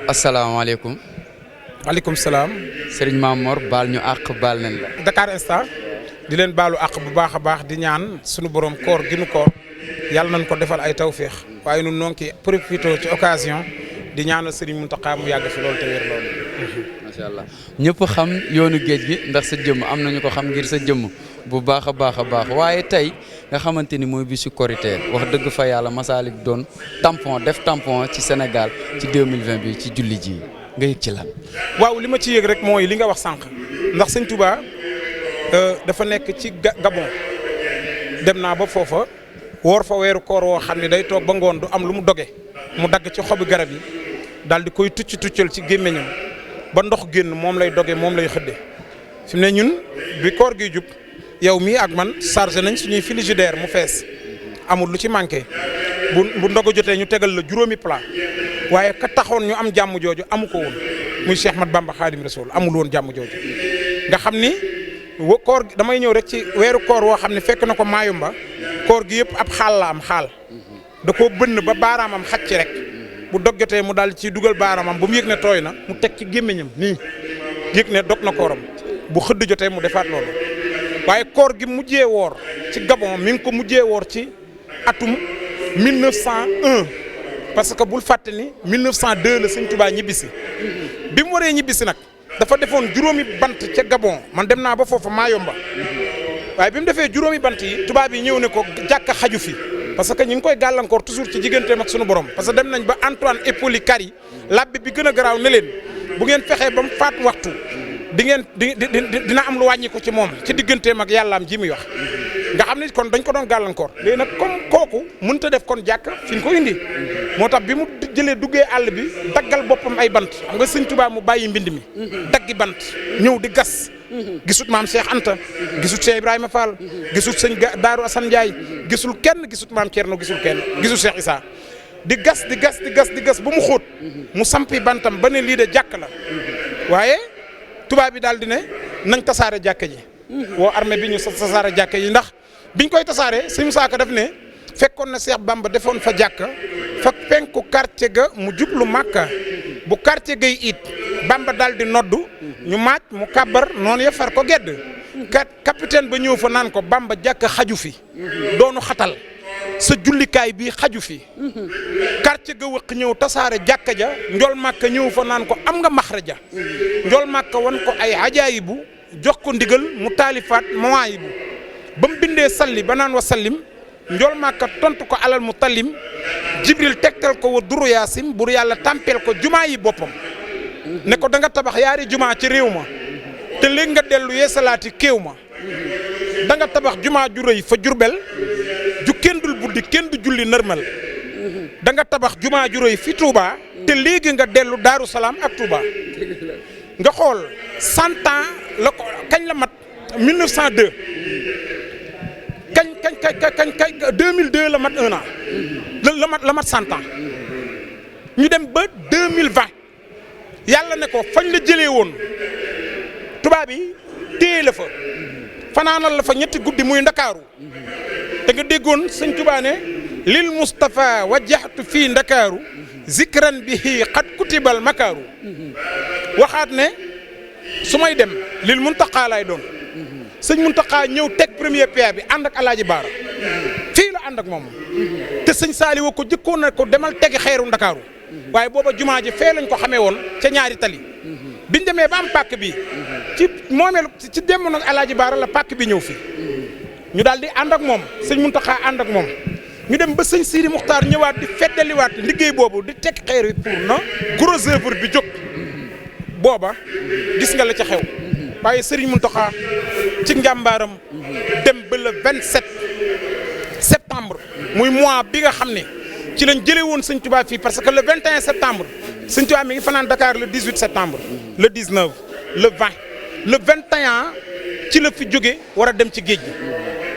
asalaamaaleykum. maaleykum salaam. Serigne Mamor baal ñu àq baal nañ la. Dakar Instant di leen baalu àq bu baax a baax di ñaan sunu borom koor gi nu koor yàlla nañ ko defal ay tawféex waaye ñun noo ngi profité ci occasion di ñaanal Serigne Mountakha mu yàgg fi loolu te wér loolu. macha allah ñëpp xam yoonu géej gi ndax sa jëmm am nañu ko xam ngir sa jëmm bu baax a baax waaye tey nga xamante ni mooy bisu Korité wax dëgg fa yàlla Masalik doon def tampon ci Sénégal ci 2020 bi ci julli ji nga yëg ci lan. waaw li ma ci yëg rek mooy li nga wax sànq ndax sëñ Touba dafa nekk ci Gabon dem naa ba foofa woor fa weeru koor woo xam ne day toog ba ngoon du am lu mu doge mu dagg ci xobi garab yi daal di koy tuccal ci gémmiñam ba ndox génn moom lay doge moom lay xëdde fi mu ne ñun bi koor gi jub yow mii ak man chargé nañ suñuy frigidaire mu fees amul lu ci manqué bu ndogu jotee ñu tegal la juróomi plat waaye ka taxoon ñu am jàmm jooju amu ko woon muy Cheikh Ahmad Bamba Khadim Rasoul amul woon jàmm jooju nga xam ni koor gi damay ñëw rek ci weeru koor woo xam ne fekk na ko Mayumba koor gi yëpp ab xaal la am xaal da koo bënn ba baaraamam xaj ci rek bu dog jotee mu daal ci dugal baaraamam ba mu yëg ne tooy na mu teg ci gémmiñam nii yëg ne dog na kooram bu xëdd jotee mu defaat loolu waaye koor gi mujjee woor ci Gabon mi ngi ko mujjee woor ci atum 1901 parce que bul fàtte ni 1902 la Sëñ Tuubaa ñibbisi bi mu waree ñibbisi nag dafa defoon juróomi bant ca Gabon man dem naa ba foofu Mayomba waaye bi mu defee juróomi bant yi tubaab yi ñëw ne ko jàkka xaju fi parce que ñu ngi koy gàllankoor toujours ci digganteem ak sunu borom parce que dem nañ ba Antoine Hippolyte Carry labbe bi gën a garaaw ne leen bu ngeen fexee ba mu faat waxtu dina am lu wàññi ko ci moom ci digganteem ak yàllaam ji muy wax nga xam ne kon dañ ko doon gàllankoor léegi nag comme kooku mënut a def kon jàkk fi ñu ko indi moo tax bi mu jëlee duggee àll bi daggal boppam ay bant xam nga Sëñ Tuubaa mu bàyyi mbind mi daggi bant ñëw di gas gisut maam Cheikh Anta gisut Cheikh Ibrahima Fall gisut sëñ Daaru Assane Ndiaye gisul kenn gisut maam Thierno gisul kenn gisut Cheikh Issa di gas ba mu xóot mu sampi bantam ba ne lii de jàkk la waaye tubaab bi daal di ne nañ tasaare jàkka ji woo armée bi ñu tasaare jàkka yi ndax biñ koy tasaare Sëñ Musaa Ka daf ne fekkoon na Cheikh Bamba defoon fa jàkka fa penku quartier ga mu jublu Màkka bu quartier gay it Bamba daal di noddu ñu maaj mu kàbbar noonu ya far ko gedd capitaine ba ñëw fa naan ko Bamba jàkka xaju fi doonu xatal sa jullikaay bi xaju fi quartier ga wëq ñëw tasaare jàkka ja njol Màkka ñëw fa naan ko am nga maxraja njol Màkka wan ko ay ajaayibu jox ko ndigal mu taalifaat mawaayibu ba mu bindee salli ba naan wa sallim njol Màkka tontu ko alal mu tallim jibril tegtal ko wa duru yaasim bur yàlla tàmpeel ko jumaa yi boppam ne ko da nga tabax yaari jumaa ci réew ma te léegi nga dellu yeesalaati kéew ma da nga tabax jumaa ju rëy fa Jurbel ju kenn dul buddi kenn du julli nërmal da nga tabax jumaa ju rëy fi Touba te léegi nga dellu Daaru Salaam ak Touba nga xool 100 ans la ko kañ la mat 1902 kañ 2002 la mat 1 an la mat 100 ans ñu dem ba 2020 yàlla ne ko fañ la jëlee woon tubaab yi téye la fa fanaanal la fa ñetti guddi muy Ndakaaru te nga déggoon Sëñ Tuubaa ne lil Mustafa wajjahtu fii Ndakaaru zikran bihi qad kutibal makaaru waxaat ne su may dem lil Muntaqa laay doon sëñ Muntaqa ñëw teg premier pierre bi ànd ak Alaaji Baara fii la ànd ak moom te sëñ Saaliw ko jëkkoon na ko demal tegi xeeru Ndakaaru waaye booba jumaa ji fee lañ ko xamee woon ca ñaari tali biñ demee ba am pàkk bi ci moomeelu ci demoon ak Alaaji Baara la pàkk bi ñëw fi ñu daal di ànd ak moom sëñ Muntaxa ànd ak moom ñu dem ba sëñ Sidi Muxtaar ñëwaat di feddaliwaat liggéey boobu di teg xeer yi pour na gros œuvre bi jóg booba gis nga la ca xew waaye sëriñ Muntaxa ci njàmbaaram dem ba le 27 septembre muy mois bi nga xam ne ci lañ jëlee woon sëñ Tuubaa fii parce que le 21 septembre sëñ Tuubaa mi ngi fanaan Dakar le 18 septembre le 19 le 20 le 21 ci la fi jóge war a dem ci géej gi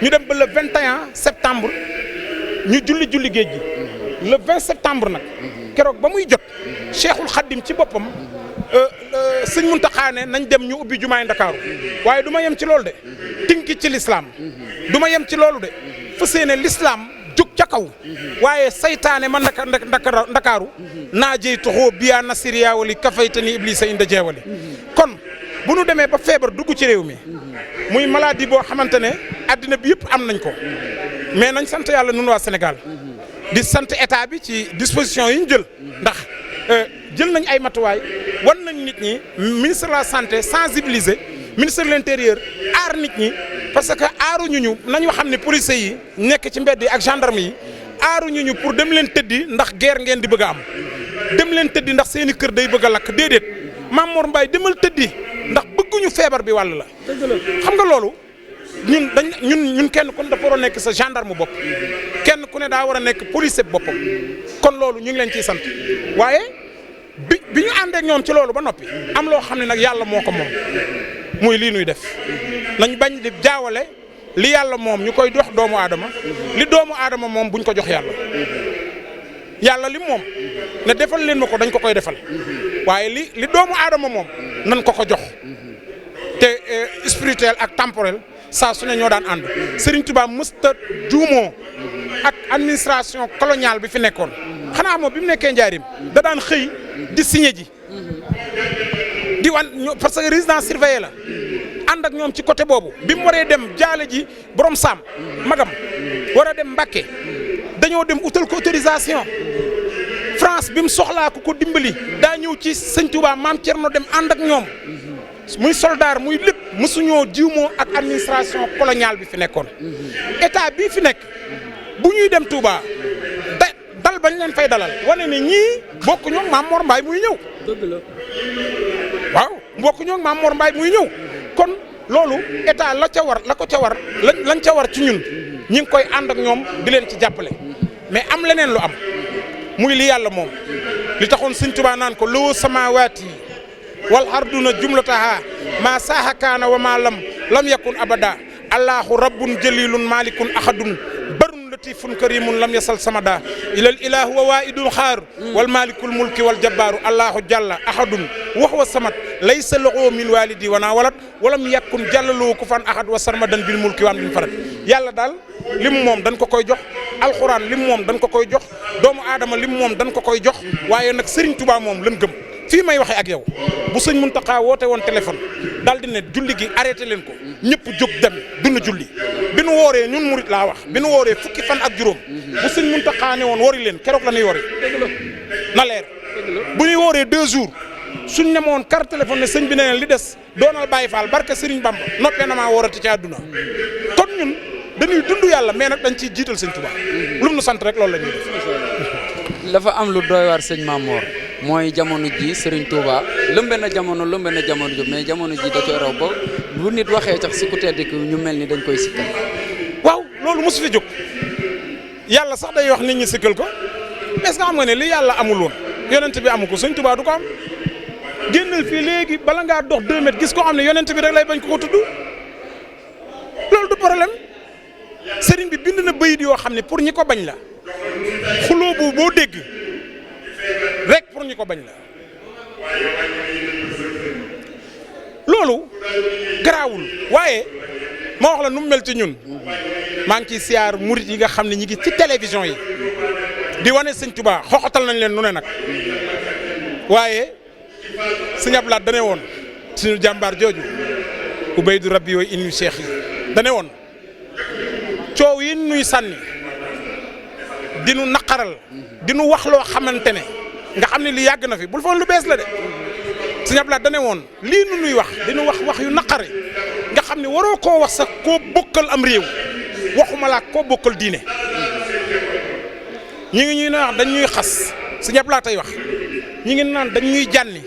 ñu dem ba le 21 septembre ñu julli géej gi le 20 septembre nag keroog ba muy jot Cheikhul Khadim ci boppam sëñ Muntaxa ne nañ dem ñu ubbi jumaay Ndakaaru waaye du ma yem ci loolu de tinki ci lislaam du ma yem ci loolu de fa séene lislaam jóg ca kaw waaye saytaane man ndakaaru naa jëy toxoo biyaa nasiriya wali kafaytani iblisa inda jeewali kon bu nu demee ba feebar dugg ci réew mi muy maladie boo xamante ne addina bi yëpp am nañ ko mais nañ sant yàlla nun waa Sénégal di sant état bi ci disposition yi ñu jël ndax jël nañ ay matuwaay wan nañ nit ñi ministre de la santé sensibiliser ministre de l'intérieur aar nit ñi parce que aaruñu ñu nañu xam ne policiers yi nekk ci mbedd yi ak gendarme yi aaruñu ñu pour dem leen tëddi ndax guerre ngeen di bëgg a am dem leen tëddi ndax seeni kër day bëgg a lakk déedéet Mame Mor Mbaye demal tëddi ndax bëgguñu feebar bi wàll la xam nga loolu ñun kenn ku ne dafa war a nekk sa gendarme bopp kenn ku ne daa war a nekk policier boppam kon loolu ñu ngi leen ciy sant waaye bi ñu àndeek ñoom ci loolu ba noppi am loo xam ne nag yàlla moo ko moom muy lii nuy def nañ bañ di jaawale li yàlla moom ñu koy jox doomu aadama li doomu aadama moom buñ ko jox yàlla li moom ne defal leen ma ko dañ ko koy defal waaye li doomu aadama moom nan ko jox te spirituel ak temporel saa su ne ñoo daan ànd Serigne Touba mësta juumoo ak administration coloniale bi fi nekkoon xanaa moom bi mu nekkee njaarim da daan xëy di signé ji di wan parce que résidence surveillée la ànd ak ñoom ci côté boobu bi mu waree dem jaale ji borom saam magam war a dem Mbàkke dañoo dem utal ko autorisation France bi mu soxlaa ko dimbali daa ñëw ci sëñ Touba maam Thierno dem ànd ak ñoom muy soldat muy lépp mësuñoo jiwmoo ak administration coloniale bi fi nekkoon état bii fi nekk bu ñuy dem Touba dal bañ leen fay dalal wane ne ñii bokk ñoom Mame Mor Mbaye muy ñëw dëgg la waaw bokk ñoom Mame Mor Mbaye muy ñëw kon loolu état la ko ca war lañ ca war ci ñun ñi ngi koy ànd ak ñoom di leen ci jàppale mais am leneen lu am muy li yàlla moom li taxoon sëñ Touba naan ko loo samaawaati wal arduna jumlataha ma saaha kaana wa ma lam yakun abada allahu rabbun jalilun malikun ahadun barun latifun karimun lam yasal samada ilal ilahu wa waidul xaar wal malikul mulki wal jabbaaru allahu jalla ahadun wa huwa samad laysa lahu min walidi wana walad walam yakun jallalu kufan ahad wa sarmadan bil mulki wan bin farad yàlla daal lim moom dañ ko koy jox alxuraan lim moom dañ ko koy jox doomu aadama lim moom dañ ko koy jox waaye nag Serigne Touba moom lañ gëm fii may waxee ak yow bu sëñ Muntaxa woote woon téléphone daal di ne julli gi arrêté leen ko ñëpp jóg dem duna julli bi nu wooree ñun murit laa wax bi nu wooree fukki fan ak juróom bu sëñ Muntaxa ne woon wori leen keroog la ñuy wori na leer bu ñuy wooree 2 jours suñ ne ma woon carte téléphone ne sëñ bi ne leen li des doonal Baye Fall barke Serigne Bamba noppee na maa woorati ci àdduna kon ñun dañuy dund yàlla mais nag dañ ciy jiital sëñ Touba lu mu nu sant rek loolu la ñuy def. dafa am lu doy waar sëñ Mame Mor mooy jamono ji Serigne Touba lëmbe na jamono ji mais jamono ji da cee raw ba bu nit waxee sax si ku tedd ki ñu mel ni dañ koy sikkal. waaw loolu mosu fi jóg yàlla sax day wax nit ñi sikkal ko est-ce que xam nga ne li yàlla amul woon yonent bi amu ko sëñ Touba du ko am génnal fii léegi bala ngaa dox 2 mètres gis ko xam ne yonent bi rek lay bañ ko tudd loolu du problème sëriñ bi bind na bayit yoo xam ne pour ñi ko bañ la xuloo bu boo dégg rek pour ñi ko bañ la loolu garaawul waaye ma wax la nu mu mel ci ñun maa ngi ciy siyaar murit yi nga xam ne ñi ngi ci télévision yi di wane sëñ Touba xoxatal nañ leen nu ne nag waaye sëñ Abdou Lahad dane woon suñu jàmbaar jooju ubaydu rabbi yooyu inu cheikh yi dane woon coow yi nuy sànni dinu naqaral dinu wax loo xamante ne nga xam ne li yàgg na fi bul foon lu bees la de sëñ Abdou Lahad dane woon lii nu nuy wax dinu wax yu naqari nga xam ne waroo koo wax sax koo bokkal am réew waxuma laa koo bokkal diine ñi ngi ñuy wax dañ ñuy xas sëñ Abdou Lahad tey wax ñi ngi naan dañ ñuy jànni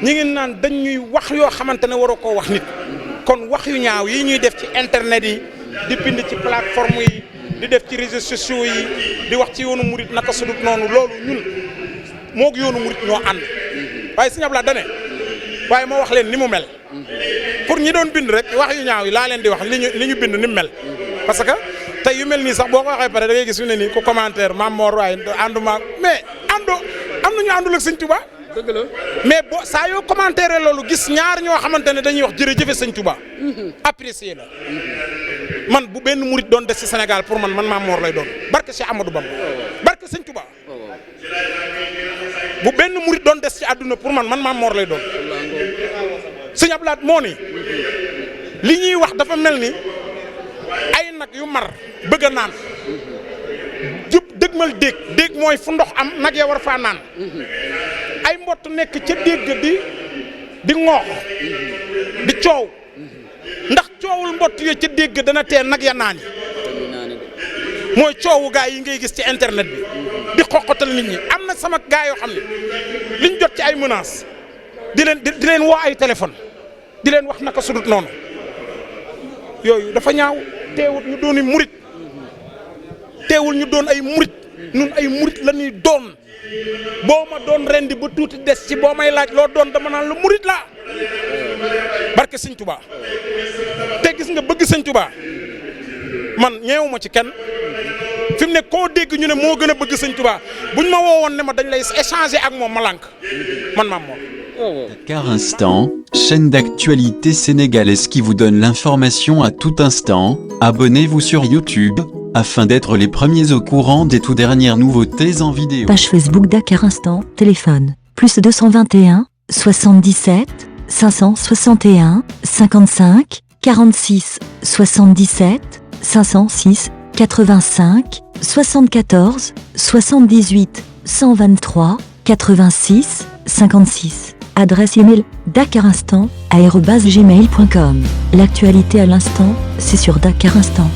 ñi ngi naan dañ ñuy wax yoo xamante ne waroo koo wax nit kon wax yu ñaaw yi ñuy def ci internet yi di bind ci plateforme yi di def ci réseaux sociaux yi di wax ci yoonu murit naka sudut noonu loolu ñun moog yoonu murit ñoo ànd waaye sëñ Abdou Lahad dane waaye moo wax leen ni mu mel pour ñi doon bind rek wax yu ñaaw yi laa leen di wax li ñu bind ni mu mel parce que tey yu mel nii sax boo ko waxee pare da ngay gis fi ne nii ko commentaire Mame Mor waaye ànduma mais àndoo am na ñu àndul ak sëñ Touba dëgg la mais boo saa yoo commentaire loolu gis ñaar ñoo xamante ne dañuy wax jërëjëf sëñ Touba apprécier la man bu benn murit doon des ci Sénégal pour man Maam Mor lay doon barke Cheikh Amadou Bamba barke Sëñ Touba bu benn murit doon des ci àdduna pour man Maam Mor lay doon. Sëñ Abdou Lahad moo ni li ñuy wax dafa mel ni ay nag yu mar bëgg a naan jub dëgmal déeg mooy fu ndox am nag ya war faa naan ay mbott nekk ca déeg di ŋoox di coow ndax coowul mbott yo ca déeg dana tee nag ya naan yi mooy coowu gaa yi ngay gis ci internet bi di xoqatal nit ñi am na sama gaa yoo xam ne liñ jot ci ay menaces di leen woo ay téléphone di leen wax naka sudut noonu yooyu dafa ñaaw teewul ñu doon murit teewul ñu doon ay murit nun ay murit la ñuy doon boo ma doon rendi ba tuuti des ci boo may laaj loo doon dama naan la murit laa barke Sëñ Touba te gis nga bëgg Sëñ Touba man ñeewuma ci kenn fi mu ne koo dégg ñu ne moo gën a bëgg Sëñ Touba buñ ma woowoon ne ma dañ lay échanger ak moom ma lànk man Maam Mor. Dakar Instant, chaîne d'actualité sénégalaise qui vous donne l'information à tout instant. Abonnez-vous sur YouTube afin d'être les premiers au courant des tout dernières nouveautés en vidéo. Page Facebook Dakar Instant, téléphone, +221 77 561 55 46 77 506 85 74 78 123 86 56. Adresse email dakarinstant@gmail.com. L'actualité à l'instant, c'est sur Dakar Instant.